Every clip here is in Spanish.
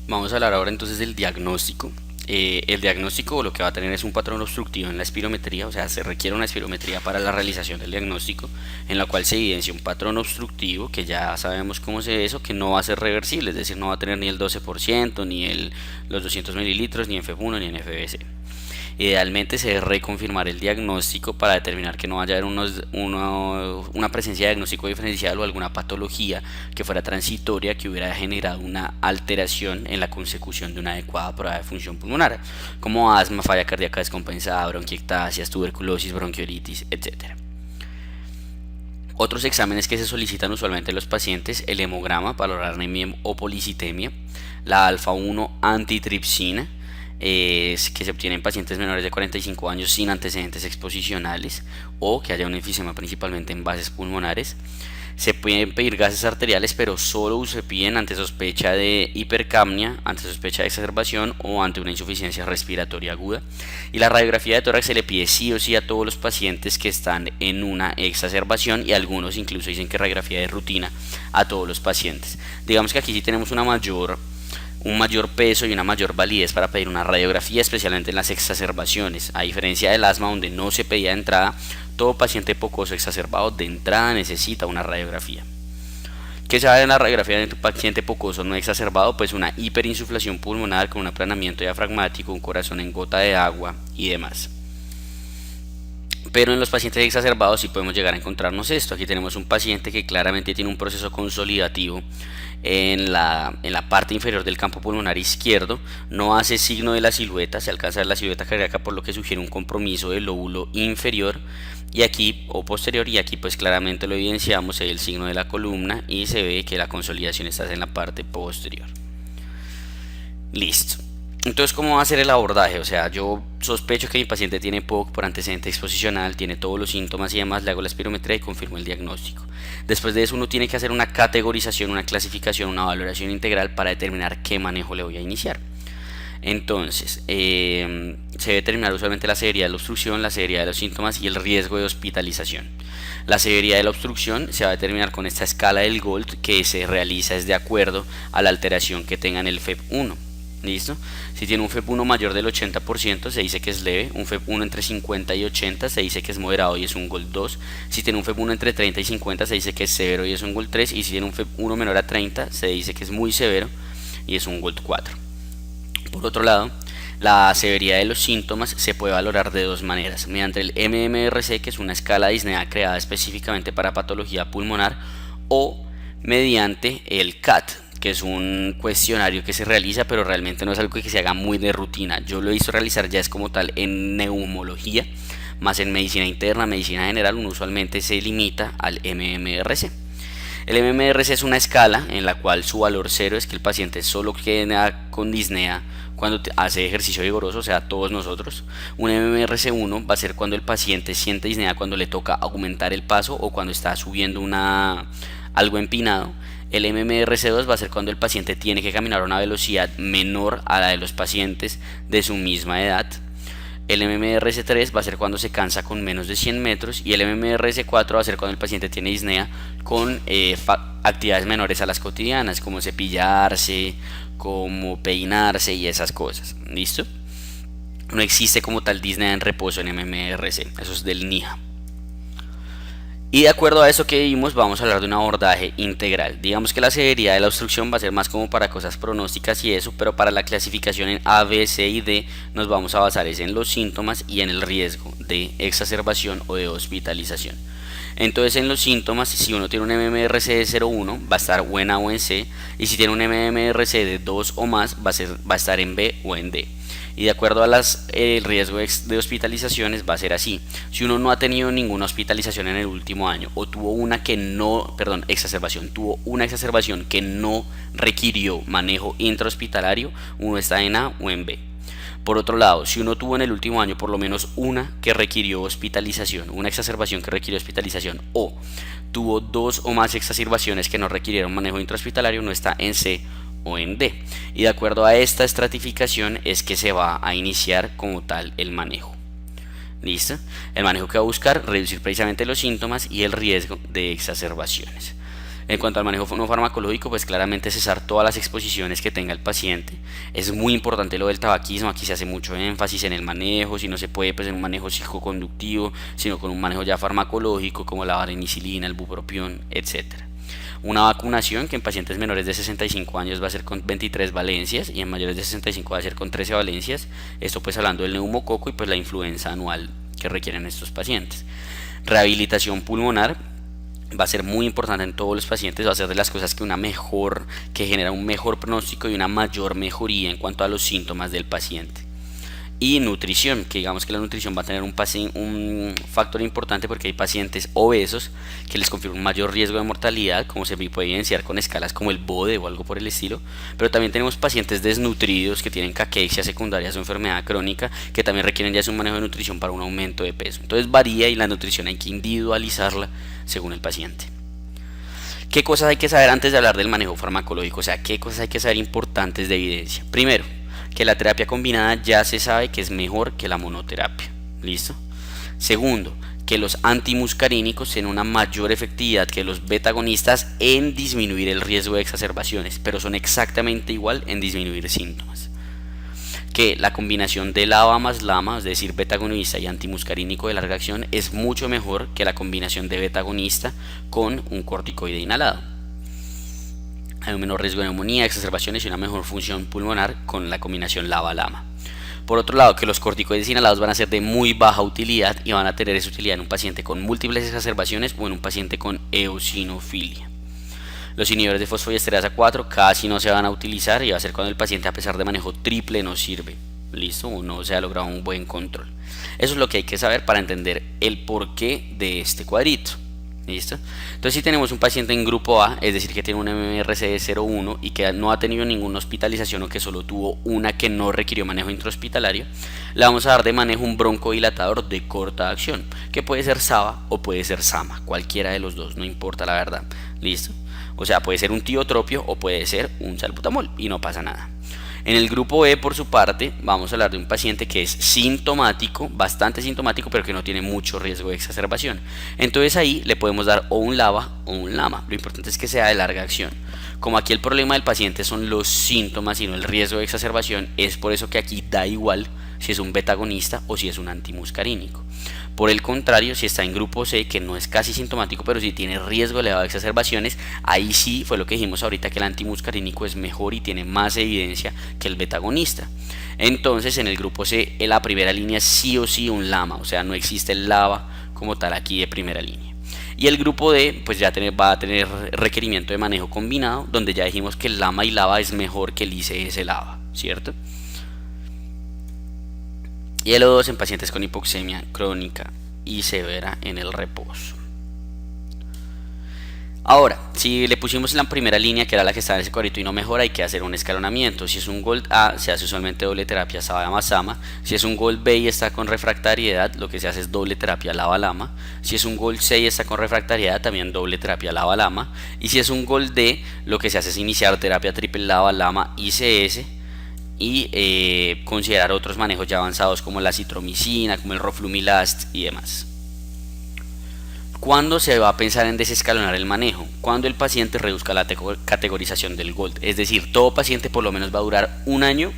Vamos a hablar ahora entonces del diagnóstico. El diagnóstico lo que va a tener es un patrón obstructivo en la espirometría, o sea, se requiere una espirometría para la realización del diagnóstico, en la cual se evidencia un patrón obstructivo que ya sabemos cómo se eso, que no va a ser reversible, es decir, no va a tener ni el 12%, ni los 200 mililitros, ni en FEP1, ni en FBC. Idealmente se debe reconfirmar el diagnóstico para determinar que no vaya a haber una presencia de diagnóstico diferencial o alguna patología que fuera transitoria que hubiera generado una alteración en la consecución de una adecuada prueba de función pulmonar, como asma, falla cardíaca descompensada, bronquiectasias, tuberculosis, bronquiolitis, etc. Otros exámenes que se solicitan usualmente en los pacientes: el hemograma para valorar anemia o policitemia, la alfa-1 antitripsina, que se obtiene en pacientes menores de 45 años sin antecedentes exposicionales o que haya un enfisema principalmente en bases pulmonares. Se pueden pedir gases arteriales, pero solo se piden ante sospecha de hipercapnia, ante sospecha de exacerbación o ante una insuficiencia respiratoria aguda. Y la radiografía de tórax se le pide sí o sí a todos los pacientes que están en una exacerbación, y algunos incluso dicen que radiografía de rutina a todos los pacientes. Digamos que aquí sí tenemos un mayor peso y una mayor validez para pedir una radiografía, especialmente en las exacerbaciones. A diferencia del asma, donde no se pedía de entrada, todo paciente pocoso exacerbado de entrada necesita una radiografía. ¿Qué se da en la radiografía de un paciente pocoso no exacerbado? Pues una hiperinsuflación pulmonar con un aplanamiento diafragmático, un corazón en gota de agua y demás. Pero en los pacientes exacerbados sí podemos llegar a encontrarnos esto. Aquí tenemos un paciente que claramente tiene un proceso consolidativo en la parte inferior del campo pulmonar izquierdo, no hace signo de la silueta, se alcanza a ver la silueta cardíaca, por lo que sugiere un compromiso del lóbulo inferior y aquí o posterior, y aquí pues claramente lo evidenciamos, se ve el signo de la columna y se ve que la consolidación está en la parte posterior. Listo. Entonces, ¿cómo va a ser el abordaje? O sea, yo sospecho que mi paciente tiene POC por antecedente exposicional, tiene todos los síntomas y demás, le hago la espirometría y confirmo el diagnóstico. Después de eso uno tiene que hacer una categorización, una clasificación, una valoración integral para determinar qué manejo le voy a iniciar. Entonces, se debe determinar usualmente la severidad de la obstrucción, la severidad de los síntomas y el riesgo de hospitalización. La severidad de la obstrucción se va a determinar con esta escala del GOLD, que se realiza de acuerdo a la alteración que tenga en el FEP1. ¿Listo? Si tiene un FEP1 mayor del 80% se dice que es leve, un FEP1 entre 50 y 80 se dice que es moderado y es un GOLD 2, si tiene un FEP1 entre 30 y 50 se dice que es severo y es un GOLD 3, y si tiene un FEP1 menor a 30 se dice que es muy severo y es un GOLD 4. Por otro lado, la severidad de los síntomas se puede valorar de dos maneras: mediante el MMRC, que es una escala de disnea creada específicamente para patología pulmonar, o mediante el CAT, que es un cuestionario que se realiza, pero realmente no es algo que se haga muy de rutina. Yo lo he visto realizar ya es como tal en neumología, más en medicina interna, medicina general, uno usualmente se limita al MMRC. El MMRC es una escala en la cual su valor cero es que el paciente solo queda con disnea cuando hace ejercicio vigoroso, o sea, todos nosotros. Un MMRC1 va a ser cuando el paciente siente disnea cuando le toca aumentar el paso o cuando está subiendo algo empinado. El MMRC2 va a ser cuando el paciente tiene que caminar a una velocidad menor a la de los pacientes de su misma edad. El MMRC3 va a ser cuando se cansa con menos de 100 metros. Y el MMRC4 va a ser cuando el paciente tiene disnea con actividades menores a las cotidianas, como cepillarse, como peinarse y esas cosas. ¿Listo? No existe como tal disnea en reposo en MMRC, eso es del NIHA. Y de acuerdo a eso que vimos, vamos a hablar de un abordaje integral. Digamos que la severidad de la obstrucción va a ser más como para cosas pronósticas y eso, pero para la clasificación en A, B, C y D nos vamos a basar en los síntomas y en el riesgo de exacerbación o de hospitalización. Entonces, en los síntomas, si uno tiene un MMRC de 0,1 va a estar o en A o en C, y si tiene un MMRC de 2 o más va a estar en B o en D. Y de acuerdo a el riesgo de hospitalizaciones va a ser así: si uno no ha tenido ninguna hospitalización en el último año o tuvo una exacerbación que no requirió manejo intrahospitalario, uno está en A o en B. Por otro lado, si uno tuvo en el último año por lo menos una que requirió hospitalización, una exacerbación que requirió hospitalización, o tuvo dos o más exacerbaciones que no requirieron manejo intrahospitalario, uno está en C o en D. Y de acuerdo a esta estratificación es que se va a iniciar como tal el manejo. ¿Listo? El manejo que va a buscar reducir precisamente los síntomas y el riesgo de exacerbaciones. En cuanto al manejo no farmacológico, pues claramente cesar todas las exposiciones que tenga el paciente. Es muy importante lo del tabaquismo, aquí se hace mucho énfasis en el manejo, si no se puede, pues en un manejo psicoconductivo, sino con un manejo ya farmacológico como la varenicilina, el bupropión, etcétera. Una vacunación que en pacientes menores de 65 años va a ser con 23 valencias y en mayores de 65 va a ser con 13 valencias. Esto pues hablando del neumococo y pues la influenza anual que requieren estos pacientes. Rehabilitación pulmonar va a ser muy importante en todos los pacientes, va a ser de las cosas que genera un mejor pronóstico y una mayor mejoría en cuanto a los síntomas del paciente. Y nutrición, que digamos que la nutrición va a tener un factor importante porque hay pacientes obesos que les confirma un mayor riesgo de mortalidad, como se puede evidenciar con escalas como el BODE o algo por el estilo, pero también tenemos pacientes desnutridos que tienen caquexia secundaria a su enfermedad crónica, que también requieren ya un manejo de nutrición para un aumento de peso. Entonces varía y la nutrición hay que individualizarla según el paciente. ¿Qué cosas hay que saber antes de hablar del manejo farmacológico? O sea, ¿qué cosas hay que saber importantes de evidencia? Primero, que la terapia combinada ya se sabe que es mejor que la monoterapia. ¿Listo? Segundo, que los antimuscarínicos tienen una mayor efectividad que los betagonistas en disminuir el riesgo de exacerbaciones, pero son exactamente igual en disminuir síntomas. Que la combinación de LABA más LAMA, es decir, betagonista y antimuscarínico de larga acción, es mucho mejor que la combinación de betagonista con un corticoide inhalado. Hay un menor riesgo de neumonía, exacerbaciones y una mejor función pulmonar con la combinación LABA-LAMA. Por otro lado, que los corticoides inhalados van a ser de muy baja utilidad y van a tener esa utilidad en un paciente con múltiples exacerbaciones o en un paciente con eosinofilia. Los inhibidores de fosfodiesterasa 4 casi no se van a utilizar y va a ser cuando el paciente, a pesar de manejo triple, no sirve. ¿Listo? O no se ha logrado un buen control. Eso es lo que hay que saber para entender el porqué de este cuadrito. ¿Listo? Entonces, si tenemos un paciente en grupo A, es decir, que tiene un MMRC de 0,1 y que no ha tenido ninguna hospitalización o que solo tuvo una que no requirió manejo intrahospitalario, le vamos a dar de manejo un broncodilatador de corta acción, que puede ser SABA o puede ser SAMA, cualquiera de los dos, no importa la verdad. ¿Listo? O sea, puede ser un tiotropio o puede ser un salbutamol y no pasa nada. En el grupo B, por su parte, vamos a hablar de un paciente que es sintomático, bastante sintomático, pero que no tiene mucho riesgo de exacerbación. Entonces ahí le podemos dar o un LABA o un LAMA. Lo importante es que sea de larga acción. Como aquí el problema del paciente son los síntomas y no el riesgo de exacerbación, es por eso que aquí da igual si es un betagonista o si es un antimuscarínico. Por el contrario, si está en grupo C, que no es casi sintomático, pero sí tiene riesgo elevado de exacerbaciones, ahí sí fue lo que dijimos ahorita, que el antimuscarínico es mejor y tiene más evidencia que el betagonista. Entonces, en el grupo C, en la primera línea es sí o sí un LAMA, o sea, no existe el LABA como tal aquí de primera línea. Y el grupo D, pues ya va a tener requerimiento de manejo combinado, donde ya dijimos que el LAMA y LABA es mejor que el ICS-LABA, ¿cierto? Y el O2 en pacientes con hipoxemia crónica y severa en el reposo. Ahora, si le pusimos la primera línea, que era la que estaba en ese cuadrito y no mejora, hay que hacer un escalonamiento. Si es un GOLD A, se hace usualmente doble terapia SABA más SAMA. Si es un GOLD B y está con refractariedad, lo que se hace es doble terapia LABA-LAMA. Si es un GOLD C y está con refractariedad, también doble terapia LABA-LAMA. Y si es un GOLD D, lo que se hace es iniciar terapia triple LABA-LAMA-ICS y considerar otros manejos ya avanzados como la citromicina, como el roflumilast y demás. ¿Cuándo se va a pensar en desescalonar el manejo? Cuando el paciente reduzca la categorización del GOLD. Es decir, todo paciente por lo menos va a durar un año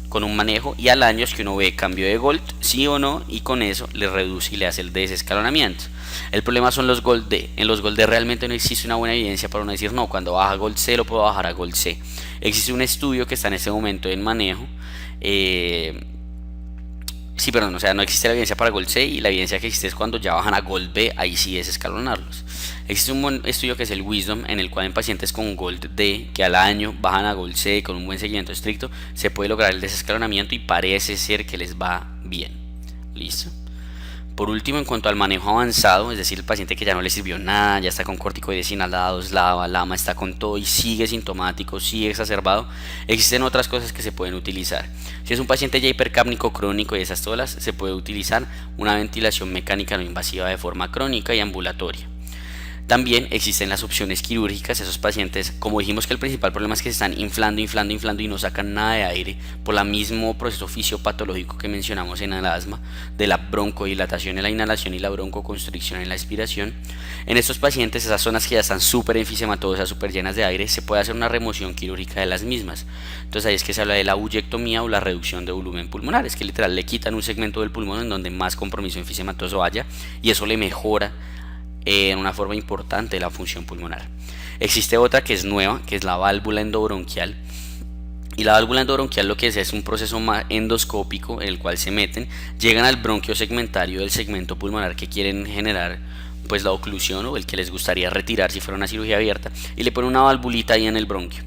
con un manejo y al año es que uno ve cambio de GOLD, sí o no, y con eso le reduce y le hace el desescalonamiento. El problema son los GOLD D. En los GOLD D realmente no existe una buena evidencia para uno decir, no, cuando baja GOLD C lo puedo bajar a GOLD C. Existe un estudio que está en este momento en manejo. O sea, no existe la evidencia para GOLD C y la evidencia que existe es cuando ya bajan a GOLD B, ahí sí es escalonarlos. Existe un buen estudio que es el Wisdom, en el cual en pacientes con GOLD D que al año bajan a GOLD C con un buen seguimiento estricto, se puede lograr el desescalonamiento y parece ser que les va bien. ¿Listo? Por último, en cuanto al manejo avanzado, es decir, el paciente que ya no le sirvió nada, ya está con corticoides inhalados, LABA, está con todo y sigue sintomático, sigue exacerbado, existen otras cosas que se pueden utilizar. Si es un paciente ya hipercápnico crónico y esas todas, se puede utilizar una ventilación mecánica no invasiva de forma crónica y ambulatoria. También existen las opciones quirúrgicas. Esos pacientes, como dijimos que el principal problema es que se están inflando y no sacan nada de aire por el mismo proceso fisiopatológico que mencionamos en el asma, de la broncodilatación en la inhalación y la broncoconstricción en la expiración. En estos pacientes, esas zonas que ya están súper enfisematosas, súper llenas de aire, se puede hacer una remoción quirúrgica de las mismas. Entonces ahí es que se habla de la buyectomía o la reducción de volumen pulmonar. Es que literal le quitan un segmento del pulmón en donde más compromiso enfisematoso haya, y eso le mejora en una forma importante la función pulmonar. Existe otra que es nueva, que es la válvula endobronquial. Y la válvula endobronquial lo que es un proceso endoscópico en el cual se meten, llegan al bronquio segmentario del segmento pulmonar que quieren generar pues la oclusión o el que les gustaría retirar si fuera una cirugía abierta, y le ponen una valvulita ahí en el bronquio.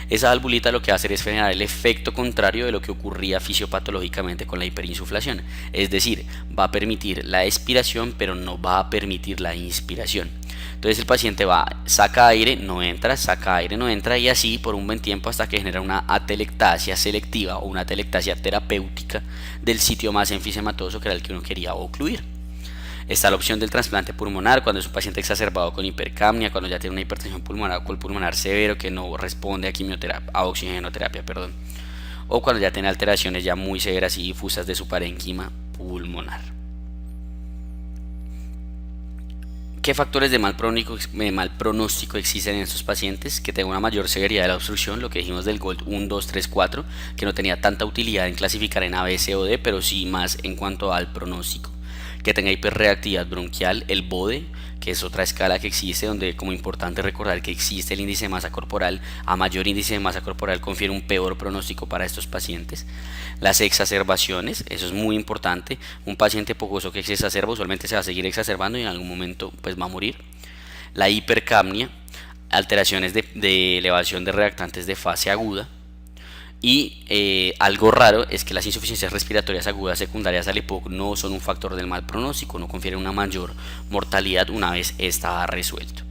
Esa valvulita lo que va a hacer es generar el efecto contrario de lo que ocurría fisiopatológicamente con la hiperinsuflación, es decir, va a permitir la expiración pero no va a permitir la inspiración. Entonces el paciente saca aire, no entra, y así por un buen tiempo hasta que genera una atelectasia selectiva o una atelectasia terapéutica del sitio más enfisematoso que era el que uno quería ocluir. Está la opción del trasplante pulmonar cuando es un paciente exacerbado con hipercapnia, cuando ya tiene una hipertensión pulmonar o alcohol pulmonar severo que no responde a quimioterapia, a oxigenoterapia, o cuando ya tiene alteraciones ya muy severas y difusas de su parénquima pulmonar. ¿Qué factores de mal pronóstico existen en estos pacientes? Que tengan una mayor severidad de la obstrucción, lo que dijimos del GOLD 1, 2, 3, 4, que no tenía tanta utilidad en clasificar en A, B, C o D, pero sí más en cuanto al pronóstico. Que tenga hiperreactividad bronquial, el BODE, que es otra escala que existe, donde como importante recordar que existe el índice de masa corporal. A mayor índice de masa corporal confiere un peor pronóstico para estos pacientes. Las exacerbaciones, eso es muy importante. Un paciente fogoso que se exacerba usualmente se va a seguir exacerbando y en algún momento pues va a morir. La hipercapnia, alteraciones de elevación de reactantes de fase aguda. Y algo raro es que las insuficiencias respiratorias agudas secundarias al EPOC no son un factor del mal pronóstico, no confieren una mayor mortalidad una vez está resuelto.